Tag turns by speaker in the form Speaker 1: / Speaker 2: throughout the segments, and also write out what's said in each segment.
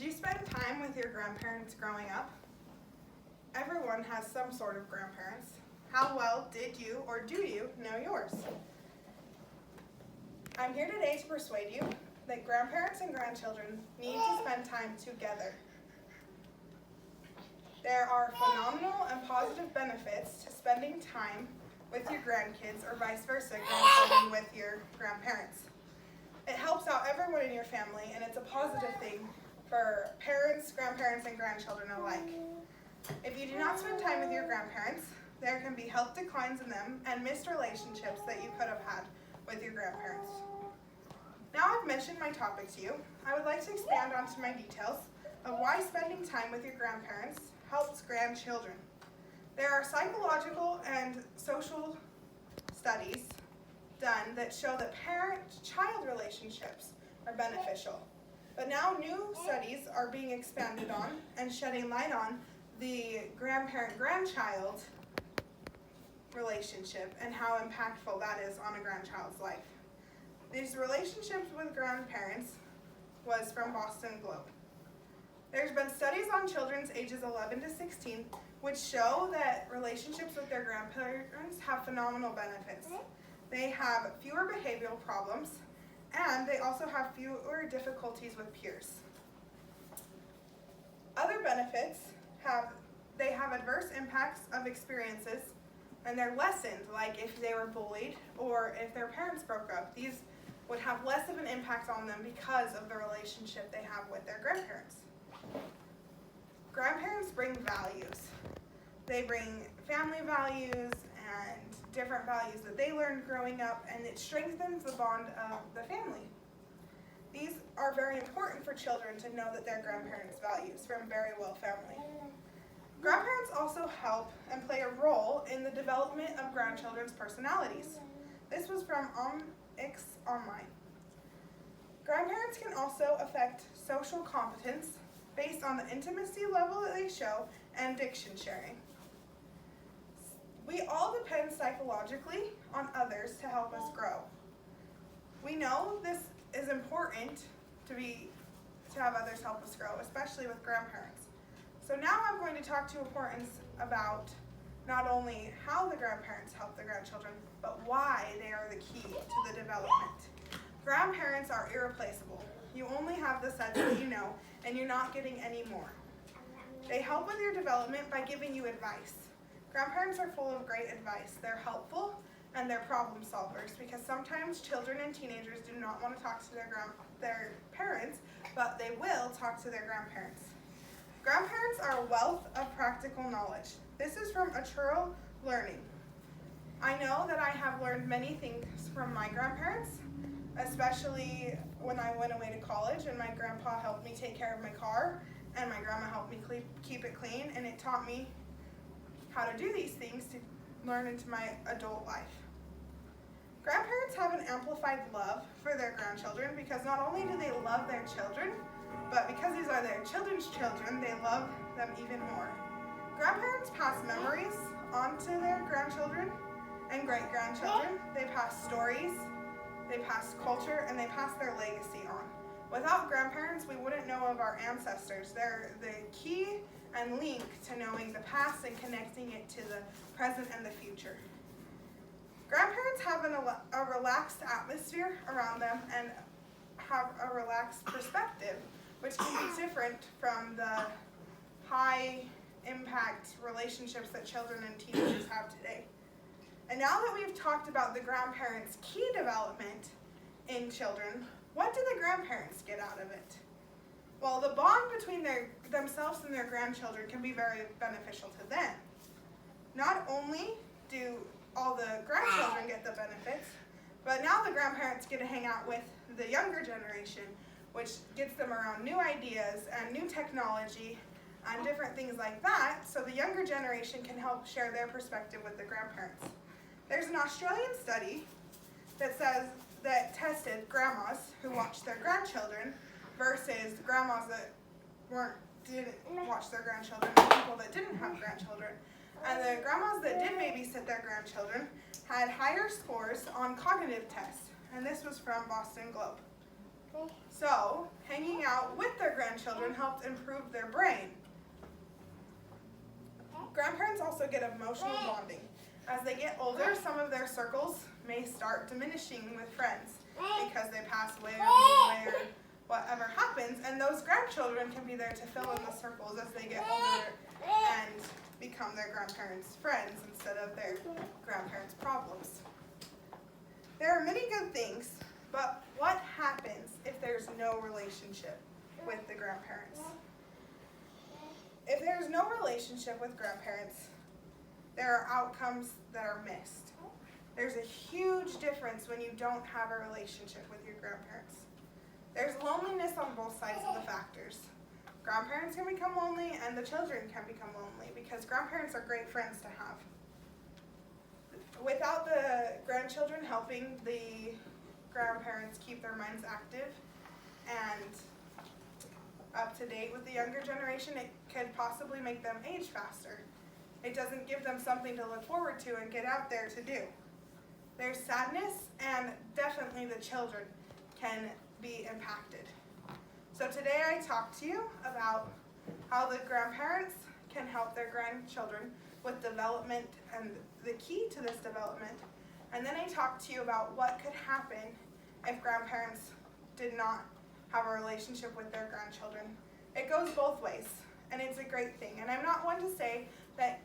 Speaker 1: you spend time with your grandparents growing up? Everyone has some sort of grandparents. How well did you or do you know yours? I'm here today to persuade you that grandparents and grandchildren need to spend time together. There are phenomenal and positive benefits to spending time with your grandkids or vice versa, grandchildren with your grandparents. It helps out everyone in your family, and it's a positive thing for parents, grandparents, and grandchildren alike. If you do not spend time with your grandparents, there can be health declines in them and missed relationships that you could have had with your grandparents. Now I've mentioned my topic to you, I would like to expand onto my details of why spending time with your grandparents helps grandchildren. There are psychological and social studies done that show that parent-child relationships are beneficial. But now new studies are being expanded on and shedding light on the grandparent-grandchild relationship and how impactful that is on a grandchild's life. These relationships with grandparents was from Boston Globe. There's been studies on children's ages 11 to 16 which show that relationships with their grandparents have phenomenal benefits. They have fewer behavioral problems, and they also have fewer difficulties with peers. Other benefits they have adverse impacts of experiences, and they're lessened, like if they were bullied or if their parents broke up. These would have less of an impact on them because of the relationship they have with their grandparents. Grandparents bring values. They bring family values and different values that they learned growing up, and it strengthens the bond of the family. These are very important for children to know that their grandparents' values from very well family. Grandparents also help and play a role in the development of grandchildren's personalities. This was from X Online. Grandparents can also affect social competence based on the intimacy level that they show and diction sharing. We all depend psychologically on others to help us grow. We know this is important to have others help us grow, especially with grandparents. So now I'm going to talk to importance about not only how the grandparents help the grandchildren, but why they are the key to the development. Grandparents are irreplaceable. You only have the sets that you know, and you're not getting any more. They help with your development by giving you advice. Grandparents are full of great advice. They're helpful and they're problem solvers, because sometimes children and teenagers do not want to talk to their parents, but they will talk to their grandparents. Grandparents are a wealth of practical knowledge. This is from Aturo Learning. I know that I have learned many things from my grandparents, especially when I went away to college and my grandpa helped me take care of my car and my grandma helped me keep it clean, and it taught me how to do these things to learn into my adult life. Grandparents have an amplified love for their grandchildren because not only do they love their children, but because these are their children's children, they love them even more. Grandparents pass memories on to their grandchildren and great-grandchildren. They pass stories, they pass culture, and they pass their legacy on. Without grandparents, we wouldn't know of our ancestors. They're the key and link to knowing the past and connecting it to the present and the future. Grandparents have a relaxed atmosphere around them and have a relaxed perspective, which can be different from the high impact relationships that children and teenagers have today. And now that we've talked about the grandparents' key development in children, what do the grandparents get out of it? Well, the bond between themselves and their grandchildren can be very beneficial to them. Not only do all the grandchildren get the benefits, but now the grandparents get to hang out with the younger generation, which gets them around new ideas and new technology and different things like that, so the younger generation can help share their perspective with the grandparents. There's an Australian study that tested grandmas who watched their grandchildren versus grandmas that didn't watch their grandchildren, and people that didn't have grandchildren. And the grandmas that did babysit their grandchildren had higher scores on cognitive tests, and this was from Boston Globe. So, hanging out with their grandchildren helps improve their brain. Grandparents also get emotional bonding. As they get older, some of their circles may start diminishing with friends because they pass away or move away or whatever happens, and those grandchildren can be there to fill in the circles as they get older and become their grandparents' friends instead of their grandparents' problems. There are many good things, but what happens if there's no relationship with the grandparents? If there's no relationship with grandparents, there are outcomes that are missed. There's a huge difference when you don't have a relationship with your grandparents. There's loneliness on both sides of the factors. Grandparents can become lonely and the children can become lonely because grandparents are great friends to have. Without the grandchildren helping the grandparents keep their minds active and up to date with the younger generation, it could possibly make them age faster. It doesn't give them something to look forward to and get out there to do. There's sadness, and definitely the children can be impacted. So today I talked to you about how the grandparents can help their grandchildren with development and the key to this development. And then I talked to you about what could happen if grandparents did not have a relationship with their grandchildren. It goes both ways, and it's a great thing. And I'm not one to say that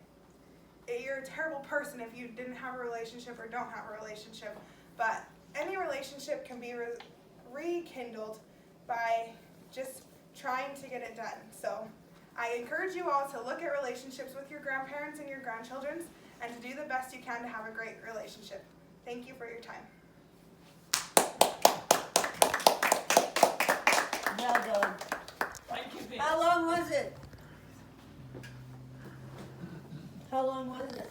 Speaker 1: you're a terrible person if you didn't have a relationship or don't have a relationship, but any relationship can be rekindled by just trying to get it done. So I encourage you all to look at relationships with your grandparents and your grandchildren and to do the best you can to have a great relationship. Thank you for your time.
Speaker 2: Well done.
Speaker 3: Thank you, Vince.
Speaker 2: How long was it? How long was it?